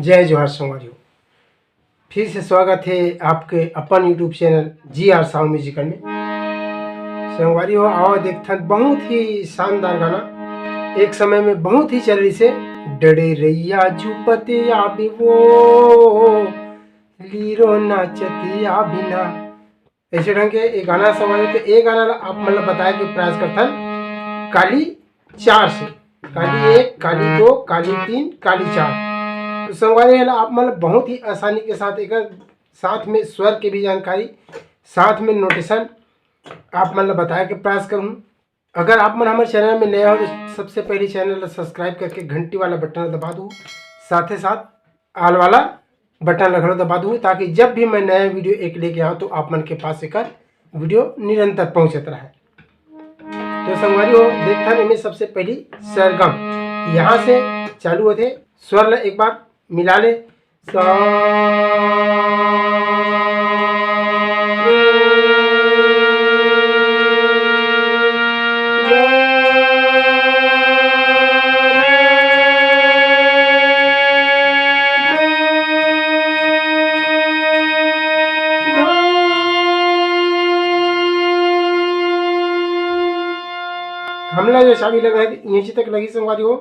जय जोहार संगवारियों, फिर से स्वागत है आपके अपन YouTube channel GR sound musical में। संगवारियों आओ देखथन बहुत ही शानदार गाना, एक समय में बहुत ही चल रही से डरे रैया झुपते आबी वो लीरो नाचतिया बिना, ऐसे ढंग के एक गाना संगवारियों। तो ये गाना आप मतलब बताया कि प्रयास करथन काली 4 से, काली 1, काली 2, काली 3, काली 4। तो संगवारी आप मतलब बहुत ही आसानी के साथ एक साथ में स्वर की भी जानकारी, साथ में नोटेशन आप मतलब बताया कि प्रयास करूँ। अगर आप मन हमारे चैनल में नया हो तो सबसे पहले चैनल सब्सक्राइब करके घंटी वाला बटन दबा दो, साथ ही साथ आल वाला बटन रख लो दबा दो, ताकि जब भी मैं नया वीडियो एक लेके आऊँ तो आप मन के पास एक वीडियो निरंतर पहुँचता रहे। तो संगवारी हो देखता इनमें सबसे पहली सरगम यहाँ से चालू होते, स्वर एक बार मिला ले सा हमला जो शामी लगा है यहीं तक लगी संगवारी हो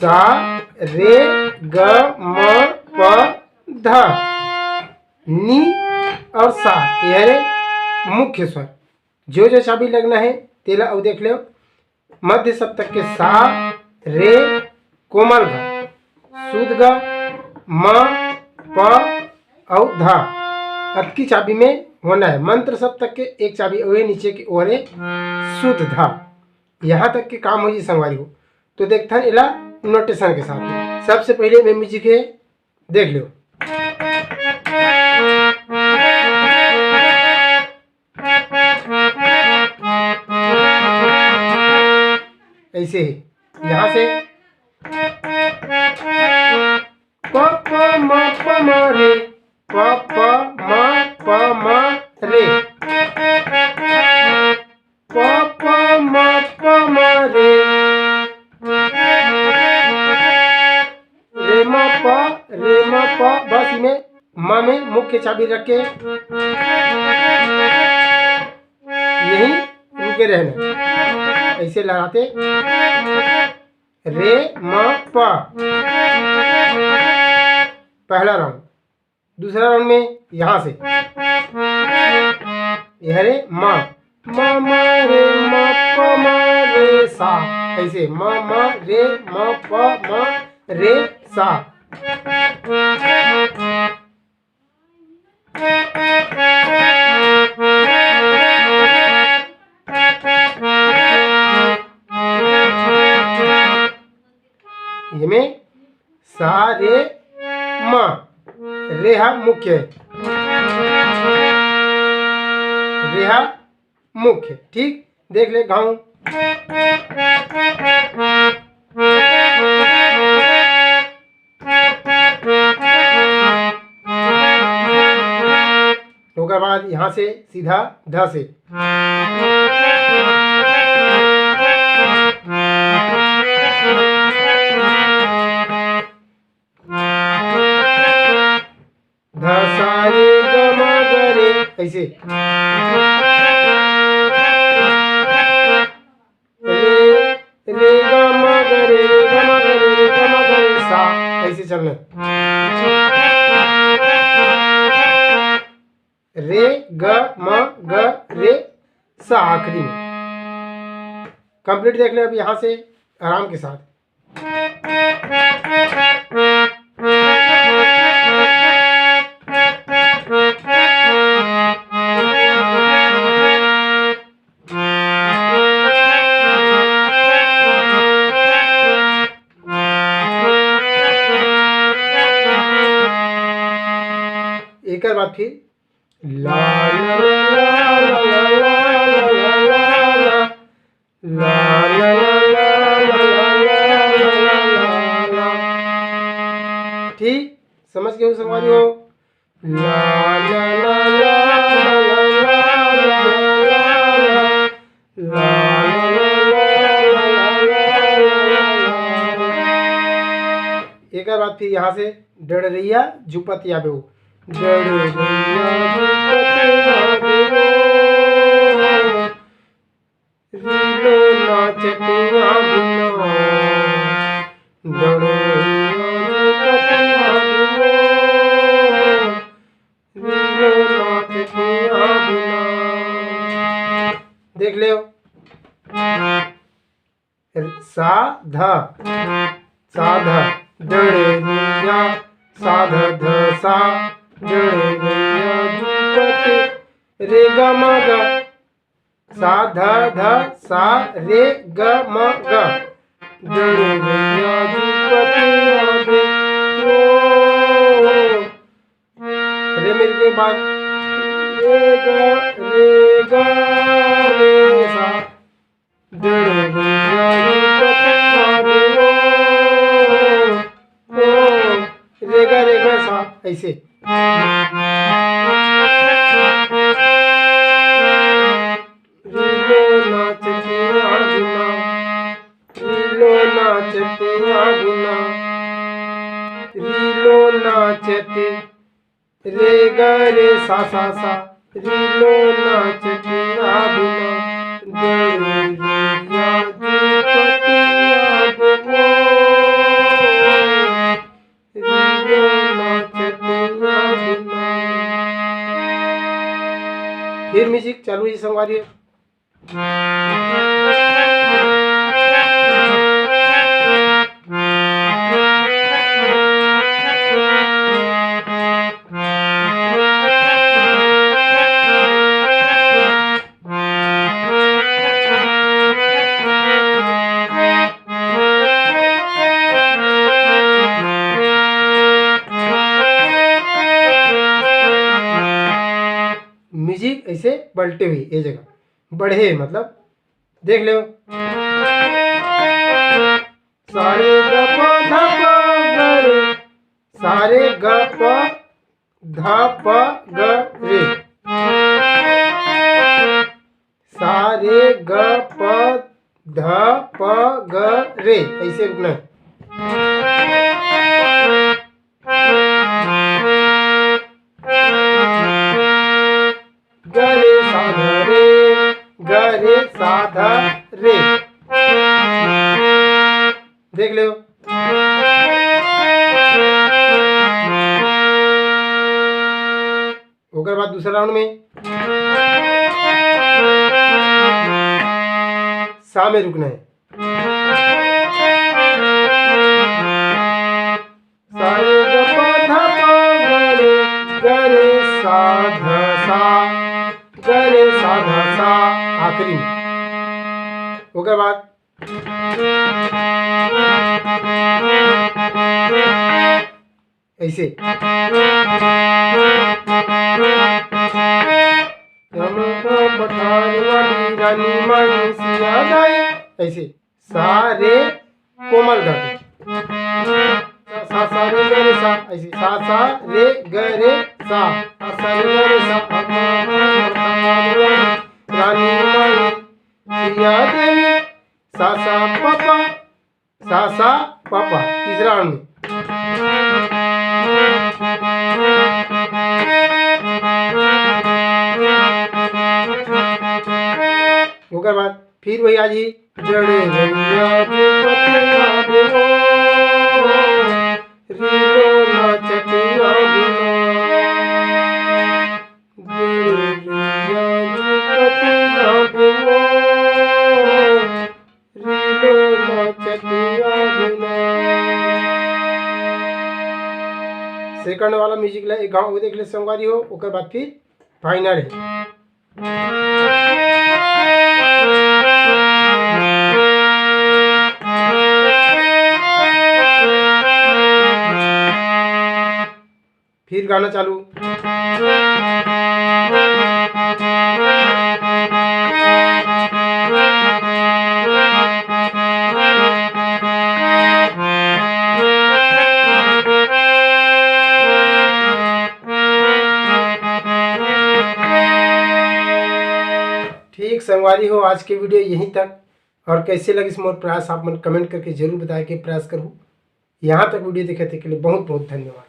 सा रे ग म प ध नी और सा, यह मुख्य स्वर। जो चाबी लगना है तेला अब देख लो। मध्य सप्तक के सा रे कोमल घ शुद्ध ग म प और ध अब की चाबी में होना है। मंत्र सप्तक के एक चाबी और नीचे की ओर है शुद्ध ध, यहाँ तक के काम हो जी संगवारी हो। तो देखता इला नोटेशन के साथ में सबसे पहले मैं म्यूजिक है देख लो। ऐसे ही यहाँ से प प म प म रे प प म रे प प म रे रे म प, बस इन्हें म में मुख्य चाबी रख के यही रुके रहना। ऐसे लगाते रे म प पहला राउंड। दूसरा राउंड में यहाँ से यह रे म म रे म प म रे सा, ऐसे म रे म प म रे सा। में सा रे म रेहा मुख्य, रेहा मुख्य, ठीक देख ले गाऊं। उसके बाद यहाँ से सीधा ध से ध सा रे ग म ग रे, ऐसे रे ग म ग रे ग म ग रे ग म ग रे सा, ऐसे चलना। रे ग म ग रे सा आखिरी में कंप्लीट देख ले। अब यहाँ से आराम के साथ एक बार फिर ला ला ला ला ला ला, ठीक समझ गए संगवारी हो। ला ला ला एक बात फिर यहाँ से डड़रिया झुपत आवे हो, डड़रिया झुपत आवे हो, रीलो नाचतिया बिना, डड़रिया झुपत आवे हो, रीलो नाचतिया बिना। देख ले साधा साधा डड़रिया साधा सा डड़रिया झुपत रे ग म ग साधा ध सा रे ग म ग डड़रिया झुपत आवे हो, रे मेरे के बाद रे ग रे सा डड़रिया झुपत आवे हो, रे ग सा ऐसे। रीलो नाचतिया बिना, रीलो नाचतिया बिना, रीलो नाचते रे ग रे सा सा सा, रीलो नाचतिया बिना, डड़रिया झुपत आवे हो, रीलो नाचतिया बिना। फिर म्यूजिक चालू है संगवारी। म्यूजिक ऐसे पलटे हुई ये जगह बढ़े, मतलब देख लो सारे ग प ध प ग रे, सारे ग प ध प ग रे, सारे ग प ध प ग रे, ऐसे रुकना। गरे साधा रे, गरे साधा रे, देख लो ओकर बाद दूसरा राउंड में सा में रुकना है। सारे ग प ध प ग रे सा ध सा, गरे साधा सा आखिरी में। ओकर बाद ऐसे पठान वाली रानी माई सिया गाई, ऐसे सारे कोमल गा सा सा रे ग रे सा, ऐसे सा सा रे ग रे सा, सा रे ग रे सा, रानी माई सिया देवी सा सा पापा, सा सा पापा। तीसरा अंग ओकर बाद फिर वही आज ही डड़रिया झुपत आवे हो, रीलो नाचतिया बिना, डड़रिया झुपत आवे हो, रीलो नाचतिया बिना। सेकंड वाला म्यूजिक ला एक गाँव देख ले संगवारी हो, ओकर बाद फिर फाइनल है। फिर गाना चालू। ठीक संगवारी हो, आज के वीडियो यहीं तक। और कैसे लगे इस मोर प्रयास आप मन कमेंट करके जरूर बताएं कि प्रयास करूँ यहाँ तक वीडियो देखे के लिए बहुत बहुत धन्यवाद।